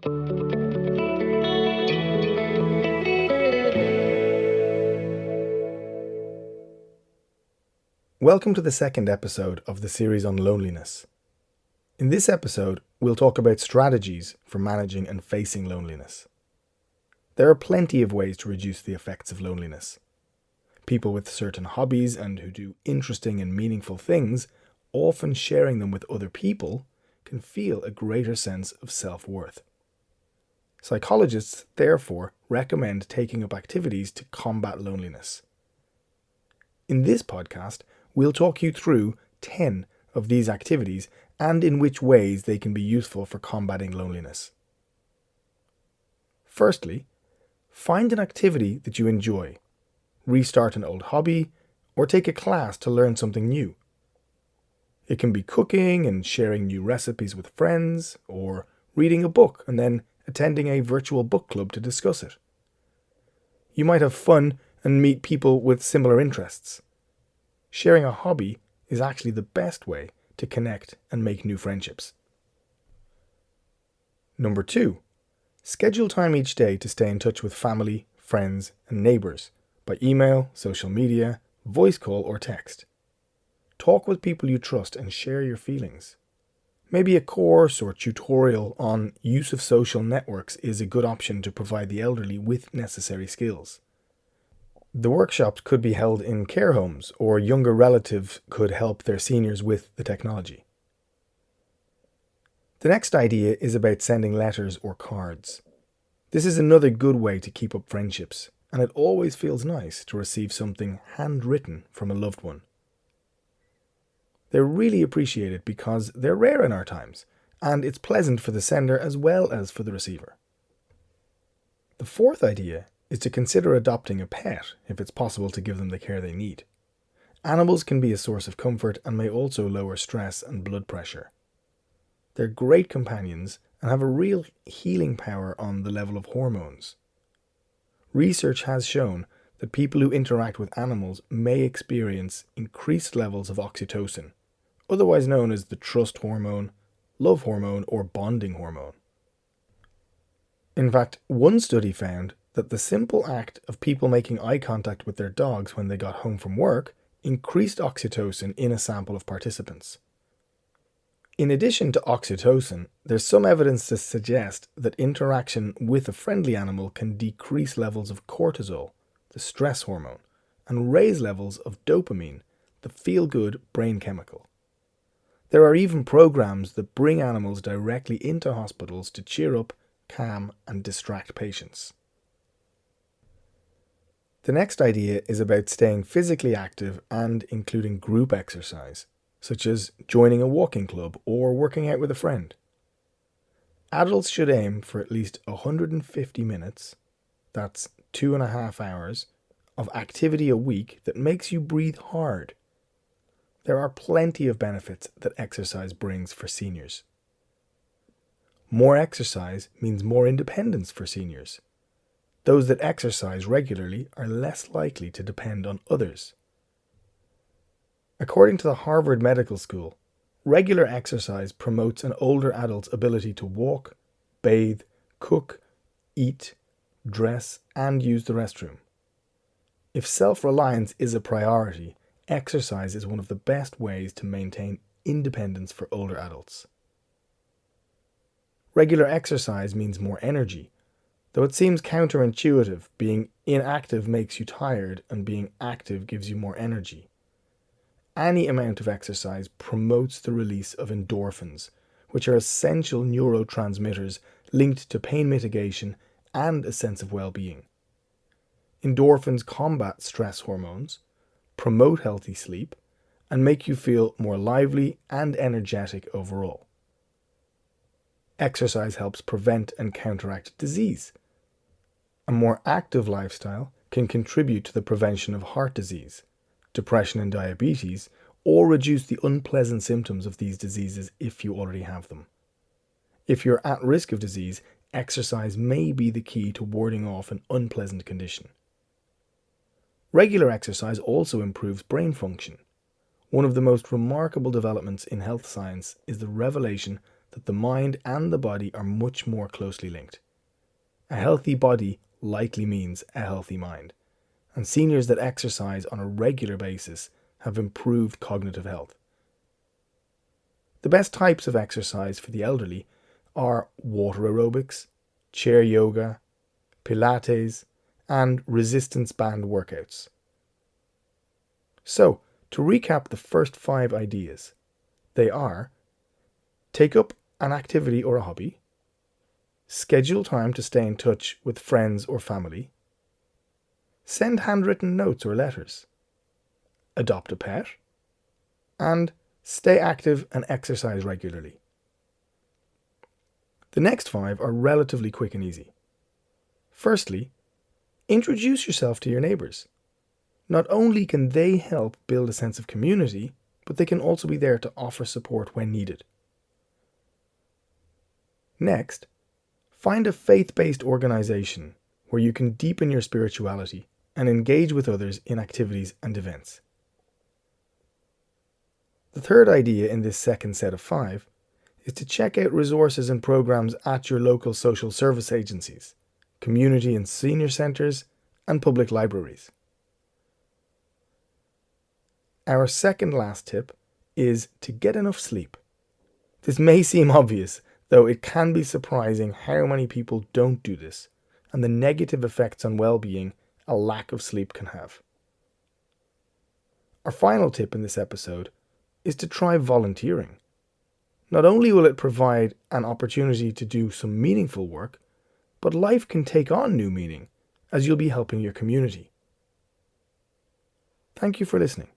Welcome to the second episode of the series on loneliness. In this episode, we'll talk about strategies for managing and facing loneliness. There are plenty of ways to reduce the effects of loneliness. People with certain hobbies and who do interesting and meaningful things, often sharing them with other people, can feel a greater sense of self-worth. Psychologists, therefore, recommend taking up activities to combat loneliness. In this podcast, we'll talk you through 10 of these activities and in which ways they can be useful for combating loneliness. Firstly, find an activity that you enjoy. Restart an old hobby, or take a class to learn something new. It can be cooking and sharing new recipes with friends, or reading a book and then attending a virtual book club to discuss it. You might have fun and meet people with similar interests. Sharing a hobby is actually the best way to connect and make new friendships. Number 2, schedule time each day to stay in touch with family, friends, and neighbours by email, social media, voice call, or text. Talk with people you trust and share your feelings. Maybe a course or tutorial on use of social networks is a good option to provide the elderly with necessary skills. The workshops could be held in care homes, or younger relatives could help their seniors with the technology. The next idea is about sending letters or cards. This is another good way to keep up friendships, and it always feels nice to receive something handwritten from a loved one. They're really appreciated because they're rare in our times, and it's pleasant for the sender as well as for the receiver. The fourth idea is to consider adopting a pet if it's possible to give them the care they need. Animals can be a source of comfort and may also lower stress and blood pressure. They're great companions and have a real healing power on the level of hormones. Research has shown that people who interact with animals may experience increased levels of oxytocin, otherwise known as the trust hormone, love hormone, or bonding hormone. In fact, one study found that the simple act of people making eye contact with their dogs when they got home from work increased oxytocin in a sample of participants. In addition to oxytocin, there's some evidence to suggest that interaction with a friendly animal can decrease levels of cortisol, the stress hormone, and raise levels of dopamine, the feel-good brain chemical. There are even programs that bring animals directly into hospitals to cheer up, calm, and distract patients. The next idea is about staying physically active and including group exercise, such as joining a walking club or working out with a friend. Adults should aim for at least 150 minutes, that's 2.5 hours, of activity a week that makes you breathe hard. There are plenty of benefits that exercise brings for seniors. More exercise means more independence for seniors. Those that exercise regularly are less likely to depend on others. According to the Harvard Medical School, regular exercise promotes an older adult's ability to walk, bathe, cook, eat, dress, and use the restroom. If self-reliance is a priority, exercise is one of the best ways to maintain independence for older adults. Regular exercise means more energy. Though it seems counterintuitive, being inactive makes you tired and being active gives you more energy. Any amount of exercise promotes the release of endorphins, which are essential neurotransmitters linked to pain mitigation and a sense of well-being. Endorphins combat stress hormones, promote healthy sleep, and make you feel more lively and energetic overall. Exercise helps prevent and counteract disease. A more active lifestyle can contribute to the prevention of heart disease, depression and diabetes, or reduce the unpleasant symptoms of these diseases if you already have them. If you're at risk of disease, exercise may be the key to warding off an unpleasant condition. Regular exercise also improves brain function. One of the most remarkable developments in health science is the revelation that the mind and the body are much more closely linked. A healthy body likely means a healthy mind, and seniors that exercise on a regular basis have improved cognitive health. The best types of exercise for the elderly are water aerobics, chair yoga, Pilates, and resistance band workouts. So, to recap the first 5 ideas, they are: take up an activity or a hobby, schedule time to stay in touch with friends or family, send handwritten notes or letters, adopt a pet, and stay active and exercise regularly. The next 5 are relatively quick and easy. Firstly, introduce yourself to your neighbours. Not only can they help build a sense of community, but they can also be there to offer support when needed. Next, find a faith-based organisation where you can deepen your spirituality and engage with others in activities and events. The third idea in this second set of 5 is to check out resources and programs at your local social service agencies, community and senior centres, and public libraries. Our second last tip is to get enough sleep. This may seem obvious, though it can be surprising how many people don't do this, and the negative effects on well-being a lack of sleep can have. Our final tip in this episode is to try volunteering. Not only will it provide an opportunity to do some meaningful work, but life can take on new meaning as you'll be helping your community. Thank you for listening.